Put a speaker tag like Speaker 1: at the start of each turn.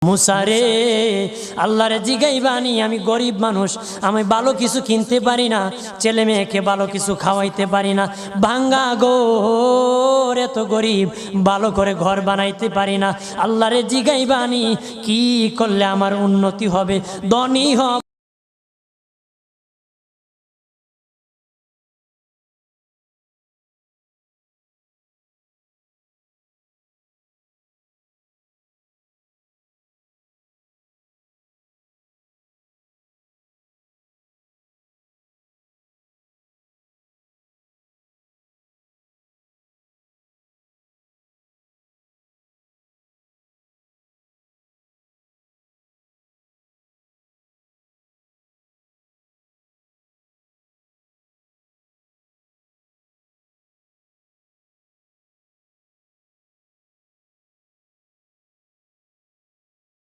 Speaker 1: মুসারে আল্লাহরে জিগাইবানি, আমি গরিব মানুষ, আমি ভালো কিছু কিনতে পারি না, ছেলে মেয়েকে ভালো কিছু খাওয়াইতে পারি না, ভাঙ্গা ঘর, এত গরিব, ভালো করে ঘর বানাইতে পারি না। আল্লাহরে জিগাইবানি কি করলে আমার উন্নতি হবে, ধনী হবে।